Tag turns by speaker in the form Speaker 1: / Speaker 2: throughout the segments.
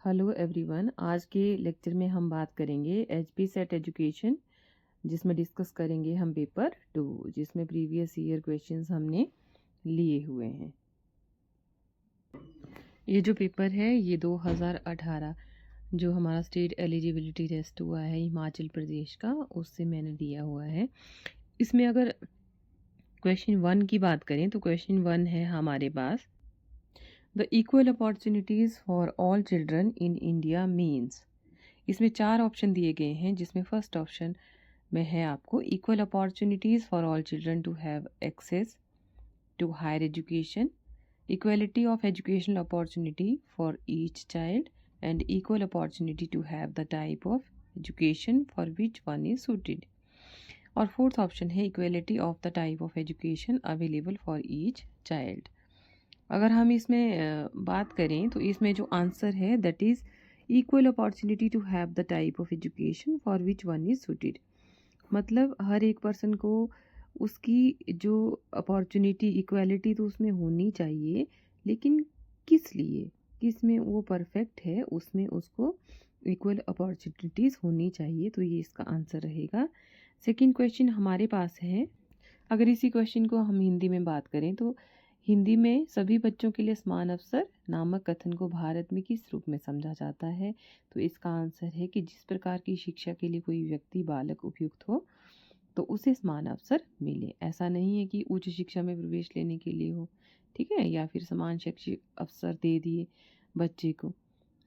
Speaker 1: Hello everyone. आज के lecture में हम बात करेंगे एचपी सेट एजुकेशन, जिसमें डिस्कस करेंगे हम पेपर 2, जिसमें प्रीवियस ईयर क्वेश्चंस हमने लिए हुए हैं। ये जो पेपर है ये 2018 जो हमारा स्टेट एलिजिबिलिटी टेस्ट हुआ है हिमाचल प्रदेश का, उससे मैंने दिया हुआ है। इसमें अगर क्वेश्चन 1 की बात करें तो क्वेश्चन 1 है हमारे पास, the equal opportunities for all children in India means. इसमें 4 ऑप्शन दिए गए हैं, जिसमें फर्स्ट ऑप्शन में है आपको equal opportunities for all children to have access to higher education, equality of educational opportunity for each child and equal opportunity to have the type of education for which one is suited. और fourth option है equality of the type of education available for each child. अगर हम इसमें बात करें तो इसमें जो आंसर है that is equal opportunity to have the type of education for which one is suited. मतलब हर एक पर्सन को उसकी जो अपॉर्चुनिटी इक्वालिटी तो उसमें होनी चाहिए, लेकिन किस लिए, किस में वो परफेक्ट है उसमें उसको इक्वल अपॉर्चुनिटीज़ होनी चाहिए। तो ये इसका आंसर रहेगा। सेकंड क्वेश्चन हमारे पास है, अगर इसी क्वेश्चन को हम हिंदी में बात करें तो हिंदी में सभी बच्चों के लिए समान अवसर नामक कथन को भारत में किस रूप में समझा जाता है। तो इसका आंसर है कि जिस प्रकार की शिक्षा के लिए कोई व्यक्ति बालक उपयुक्त हो तो उसे समान अवसर मिले। ऐसा नहीं है कि उच्च शिक्षा में प्रवेश लेने के लिए हो, ठीक है, या फिर समान शैक्षिक अवसर दे दिए बच्चे को,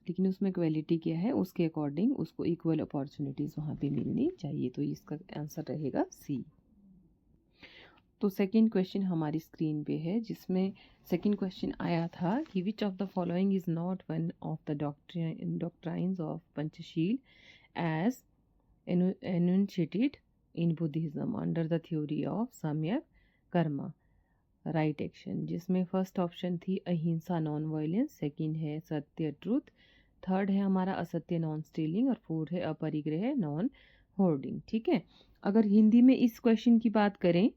Speaker 1: लेकिन उसमें क्वालिटी क्या है उसके अकॉर्डिंग उसको इक्वल अपॉर्चुनिटीज़ वहाँ पे मिलनी चाहिए। तो इसका आंसर रहेगा सी। तो सेकंड क्वेश्चन हमारी स्क्रीन पे है, जिसमें सेकंड क्वेश्चन आया था कि which of the following is not one of the doctrines of Panchsheel as enunciated in Buddhism under the theory of samyak karma right action. जिसमें फर्स्ट ऑप्शन थी अहिंसा नॉन वायलेंस, सेकंड है सत्य ट्रूथ, थर्ड है हमारा असत्य नॉन स्टीलिंग और फोर्थ है अपरिग्रह नॉन होर्डिंग। ठीक है, अगर हिंदी में इस क्वेश्चन की बात करें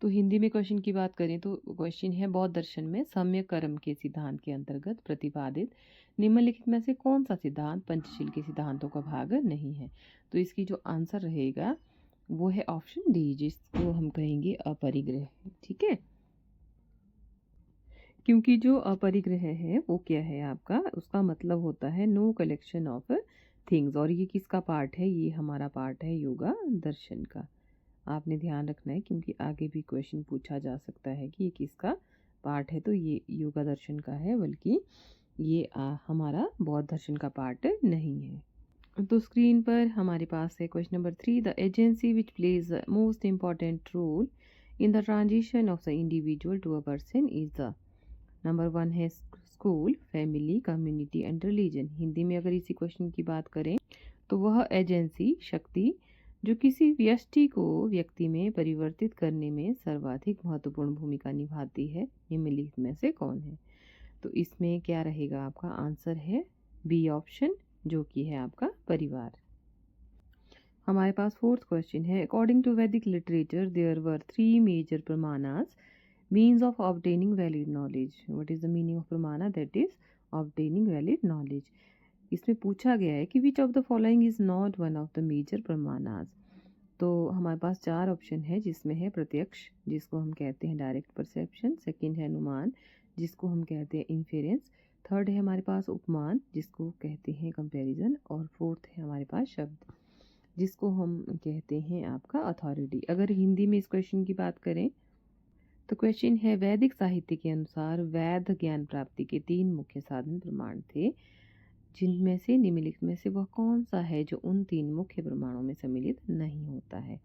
Speaker 1: तो हिंदी में क्वेश्चन की बात करें तो क्वेश्चन है बौद्ध दर्शन में सम्यक कर्म के सिद्धांत के अंतर्गत प्रतिपादित निम्नलिखित में से कौन सा सिद्धांत पंचशील के सिद्धांतों का भाग नहीं है। तो इसकी जो आंसर रहेगा वो है ऑप्शन डी, जिसको हम कहेंगे अपरिग्रह। ठीक है, क्योंकि जो अपरिग्रह है वो क्या है आपका, उसका मतलब होता है नो कलेक्शन ऑफ थिंग्स। और ये किसका पार्ट है, ये हमारा पार्ट है योगा दर्शन का। आपने ध्यान रखना है क्योंकि आगे भी क्वेश्चन पूछा जा सकता है कि ये किसका पार्ट है। तो ये योगा दर्शन का है, बल्कि ये हमारा बौद्ध दर्शन का पार्ट नहीं है। तो स्क्रीन पर हमारे पास है question number 3, the agency which plays the most important role in the transition of the individual to a person is the. Number 1 है school, family, community and religion. Hindi में अगर इसी क्वेश्चन की बात करें तो वह एजेंसी शक्ति जो किसी व्यष्टि को व्यक्ति में परिवर्तित करने में सर्वाधिक महत्वपूर्ण भूमिका निभाती है निम्नलिखित में से कौन है। तो इसमें क्या रहेगा, आपका आंसर है बी ऑप्शन, जो कि है आपका परिवार। हमारे पास फोर्थ क्वेश्चन है, according to Vedic literature there were 3 major pramanas means of obtaining valid knowledge. What is the meaning of pramana, that is obtaining valid knowledge. इसमें पूछा गया है कि which of the following is not one of the major pramanas. तो हमारे पास 4 option है, जिसमें है प्रत्यक्ष, जिसको हम कहते हैं डायरेक्ट परसेप्शन, सेकंड है अनुमान, जिसको हम कहते हैं इन्फेरेंस, थर्ड है हमारे पास उपमान, जिसको कहते हैं कंपैरिजन, और फोर्थ है हमारे पास शब्द, जिसको हम कहते हैं आपका अथॉरिटी। अगर हिंदी में इस क्वेश्चन की बात करें तो क्वेश्चन है वैदिक साहित्य के अनुसार वैध ज्ञान प्राप्ति के 3 मुख्य साधन प्रमाण थे, जिनमें से निम्नलिखित में से वह कौन सा है जो उन 3 मुख्य प्रमाणों में सम्मिलित नहीं होता है।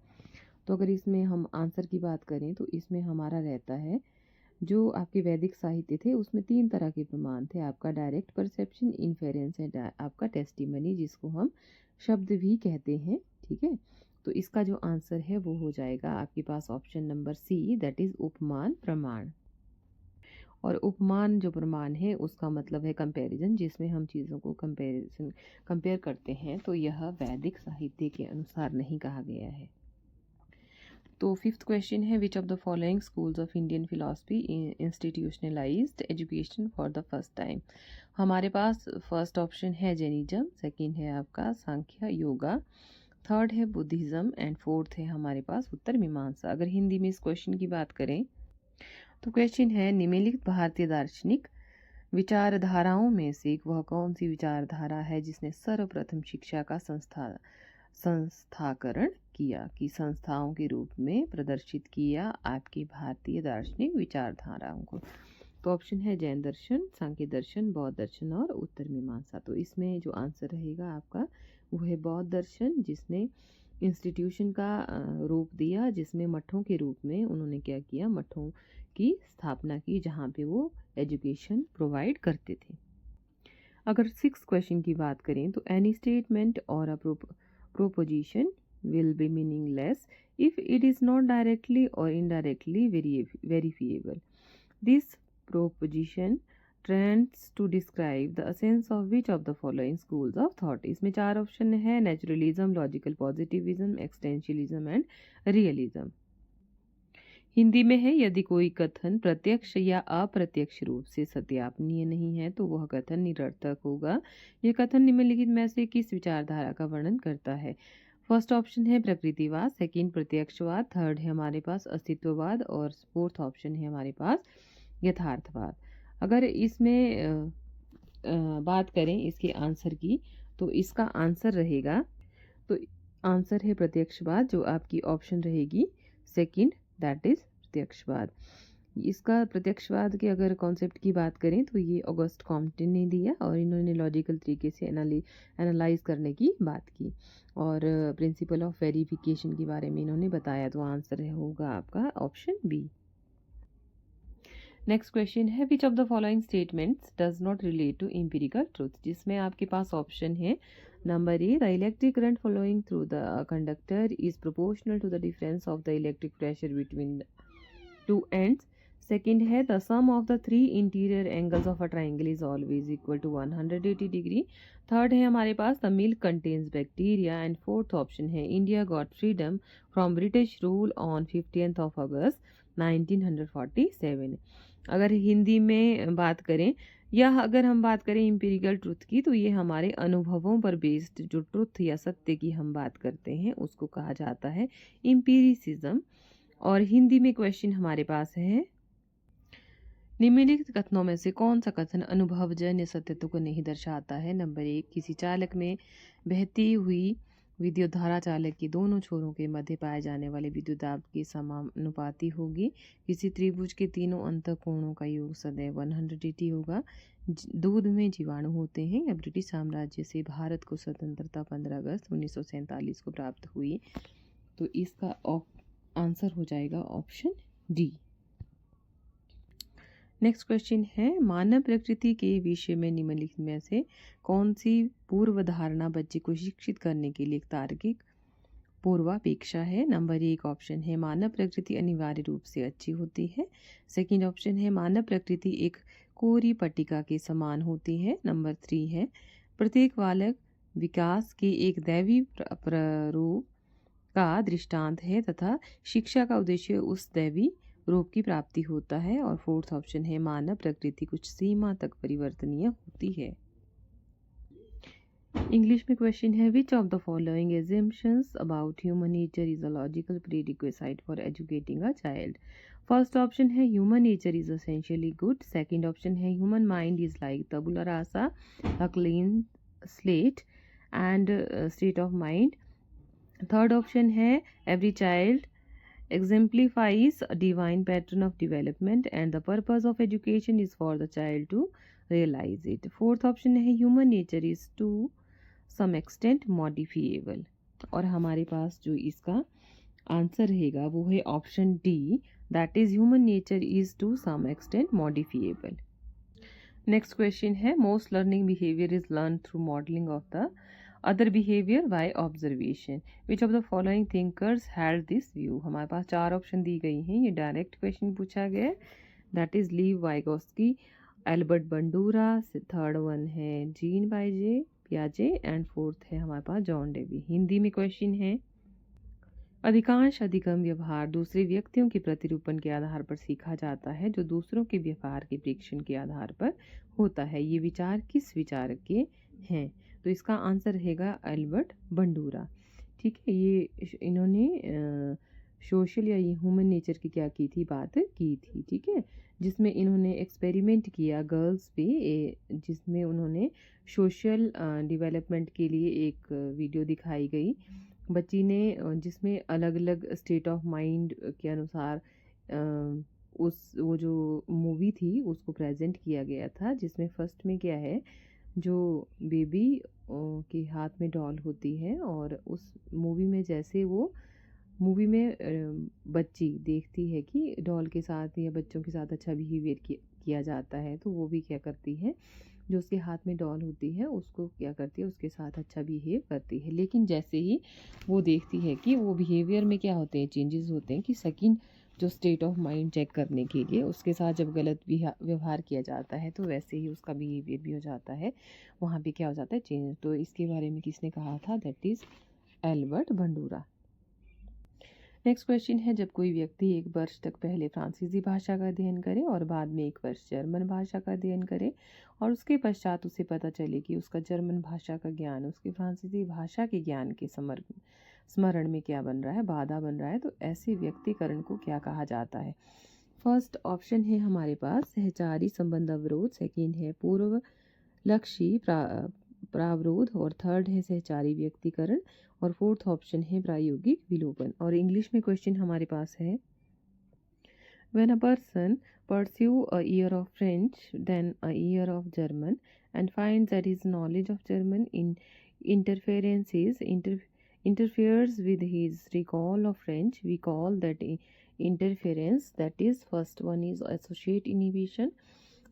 Speaker 1: तो अगर इसमें हम आंसर की बात करें तो इसमें हमारा रहता है जो आपके वैदिक साहित्य थे उसमें 3 तरह के प्रमाण थे, आपका डायरेक्ट परसेप्शन, इन्फेरेंस है आपका टेस्टिमनी, जिसको हम शब्द भी कहते हैं। ठीक है, तो इसका जो आंसर है वो हो जाएगा आपके पास option number C, that is upaman praman. और उपमान जो प्रमाण है उसका मतलब है कंपैरिजन, जिसमें हम चीज़ों को कंपेयर करते हैं। तो यह वैदिक साहित्य के अनुसार नहीं कहा गया है। तो फिफ्थ क्वेश्चन है, which of the following schools of Indian philosophy institutionalised education for the first time. हमारे पास फर्स्ट ऑप्शन है जैनिज्म, सेकंड है आपका सांख्य योगा, थर्ड है बुद्धिज्म एंड फोर्थ है हमारे पास उत्तर मीमांसा। अगर हिंदी में इस क्वेश्चन की बात करें तो क्वेश्चन है, निम्नलिखित भारतीय दार्शनिक विचारधाराओं में से वह कौन सी विचारधारा है जिसने सर्वप्रथम शिक्षा का संस्थाकरण किया, कि संस्थाओं के रूप में प्रदर्शित किया आपकी भारतीय दार्शनिक विचारधाराओं को। तो ऑप्शन है जैन दर्शन, सांख्य दर्शन, बौद्ध दर्शन और उत्तर मीमांसा। तो इसमें जो आंसर रहेगा आपका वो है बौद्ध दर्शन, जिसने इंस्टीट्यूशन का रूप दिया, जिसमें मठों के रूप में उन्होंने क्या किया, मठों की स्थापना की जहाँ पे वो एजुकेशन प्रोवाइड करते थे। अगर सिक्स क्वेश्चन की बात करें तो एनी स्टेटमेंट और अ proposition will be meaningless if it is not directly or indirectly verifiable. This proposition trends to describe the essence of which of the following schools of thought. इसमें चार option है, naturalism, logical positivism, existentialism and realism. Hindi में है, यदि कोई कथन प्रत्यक्ष या अप्रत्यक्ष रूप से सत्यापनीय नहीं है तो वह कथन निरर्थक होगा। यह कथन निम्नलिखित में से किस विचारधारा का वर्णन करता है। फर्स्ट ऑप्शन है प्रकृतिवाद, सेकंड प्रत्यक्षवाद, थर्ड है हमारे पास अस्तित्ववाद और फोर्थ ऑप्शन है हमारे पास यथार्थवाद। अगर इसमें बात करें इसके आंसर की तो इसका आंसर रहेगा, तो आंसर है प्रत्यक्षवाद, जो आपकी ऑप्शन रहेगी सेकंड, दैट इज प्रत्यक्षवाद। इसका प्रत्यक्षवाद के अगर कॉन्सेप्ट की बात करें तो ये ऑगस्ट कॉम्पटन ने दिया और इन्होंने लॉजिकल तरीके से एनालाइज करने की बात की और प्रिंसिपल ऑफ वेरिफिकेशन के बारे में इन्होंने बताया। तो आंसर होगा आपका ऑप्शन बी। नेक्स्ट क्वेश्चन है, which of the following statements does not relate to empirical truth, जिसमें आपके पास ऑप्शन है number A, the electric current flowing through the conductor is proportional to the difference of the electric pressure between two ends. Second है, the sum of the three interior angles of a triangle is always equal to 180 degree. Third है हमारे पास the milk contains bacteria and fourth option है India got freedom from British rule on 15th of August 1947। अगर हिंदी में बात करें या अगर हम बात करें इंपीरिकल ट्रुथ की तो ये हमारे अनुभवों पर बेस्ड जो ट्रुथ या सत्य की हम बात करते हैं उसको कहा जाता है इंपीरिसिज्म। और हिंदी में क्वेश्चन हमारे पास है, निम्नलिखित कथनों में से कौन सा कथन अनुभवजन्य सत्यत्व को नहीं दर्शाता है। नंबर एक, किसी चालक में बहती हुई विद्युत धारा चालक के दोनों छोरों के मध्य पाए जाने वाले विद्युत दाब के समानुपाती होगी। किसी त्रिभुज के तीनों अंतःकोणों का योग सदैव 180 होगा। दूध में जीवाणु होते हैं। या ब्रिटिश साम्राज्य से भारत को स्वतंत्रता 15 अगस्त 1947 को प्राप्त हुई। तो इसका आंसर हो जाएगा ऑप्शन डी। नेक्स्ट क्वेश्चन है, मानव प्रकृति के विषय में निम्नलिखित में से कौन सी पूर्व धारणा बच्चे को शिक्षित करने के लिए एक तार्किक पूर्वापेक्षा है। नंबर एक ऑप्शन है मानव प्रकृति अनिवार्य रूप से अच्छी होती है। सेकंड ऑप्शन है मानव प्रकृति एक कोरी पट्टिका के समान होती है। नंबर थ्री है प्रत्येक बालक विकास के एक दैवी प्रारूप का दृष्टांत है तथा शिक्षा का उद्देश्य उस दैवी रूप की प्राप्ति होता है। और फोर्थ ऑप्शन है मानव प्रकृति कुछ सीमा तक परिवर्तनीय होती है। इंग्लिश में क्वेश्चन है, which of the following assumptions about human nature is a logical prerequisite for educating a child. First option है human nature is essentially good. Second option है human mind is like tabula rasa, a clean slate and state of mind. Third option है every child exemplifies a divine pattern of development and the purpose of education is for the child to realize it. Fourth option है human nature is to some extent modifiable। और हमारे पास जो इसका answer रहेगा वो है option D, that is human nature is to some extent modifiable. Next question है, most learning behaviour is learn through modelling of the other behaviour by observation. Which of the following thinkers had this view. हमारे पास चार option दी गई हैं, ये direct question पूछा गया है। That is leave Vygotsky, Albert Bandura, third one है जीन पियाजे एंड फोर्थ है हमारे पास जॉन डेवी। हिंदी में क्वेश्चन है, अधिकांश अधिगम व्यवहार दूसरे व्यक्तियों के प्रतिरूपण के आधार पर सीखा जाता है जो दूसरों के व्यवहार के परीक्षण के आधार पर होता है। ये विचार किस विचार के हैं? तो इसका आंसर रहेगा एल्बर्ट बंडूरा। ठीक है, ये इन्होंने सोशल या ये ह्यूमन नेचर की क्या की थी, बात की थी। ठीक है, जिसमें इन्होंने एक्सपेरिमेंट किया गर्ल्स पे, जिसमें उन्होंने सोशल डेवलपमेंट के लिए एक वीडियो दिखाई गई बच्ची ने, जिसमें अलग अलग स्टेट ऑफ माइंड के अनुसार उस वो जो मूवी थी उसको प्रेजेंट किया गया था, जिसमें फर्स्ट में क्या है, जो बेबी के हाथ में डॉल होती है और उस मूवी में जैसे वो मूवी में बच्ची देखती है कि डॉल के साथ या बच्चों के साथ अच्छा बिहेवियर किया जाता है, तो वो भी क्या करती है, जो उसके हाथ में डॉल होती है उसको क्या करती है, उसके साथ अच्छा बिहेव करती है। लेकिन जैसे ही वो देखती है कि वो बिहेवियर में क्या होते हैं, चेंजेस होते हैं, कि सेकंड जो स्टेट ऑफ माइंड चेक करने के लिए उसके साथ जब गलत व्यवहार किया जाता है तो वैसे ही उसका बिहेवियर भी हो जाता है, वहाँ पे क्या हो जाता है, चेंज। तो इसके बारे में किसने कहा था? That is Albert Bandura. Next question है, जब कोई व्यक्ति एक वर्ष तक पहले फ्रांसीसी भाषा का अध्ययन करे और बाद में एक वर्ष जर्मन भाषा का अध्ययन करे और उसके पश्चात उसे पता चले कि उसका जर्मन भाषा का ज्ञान उसकी फ्रांसीसी भाषा के ज्ञान के स्मरण में क्या बन रहा है, बाधा बन रहा है, तो ऐसे व्यक्तिकरण को क्या कहा जाता है? फर्स्ट ऑप्शन है हमारे पास सहचारी संबंध अवरोध, सेकेंड है पूर्व लक्ष्य प्रावरोध और थर्ड है सहचारी व्यक्तिकरण और फोर्थ ऑप्शन है प्रायोगिक विलोपन। और इंग्लिश में क्वेश्चन हमारे पास है, When a person pursue a year of French, then a year of German, and finds that his knowledge of German interferes with his recall of French, we call that interference. That is, first one is associate inhibition,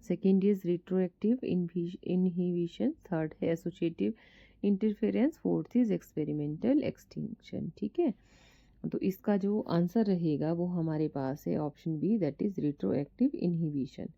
Speaker 1: second is retroactive inhibition, third है associative interference, fourth is experimental extinction। ठीक है, तो इसका जो answer रहेगा वो हमारे पास है option B, that is retroactive inhibition.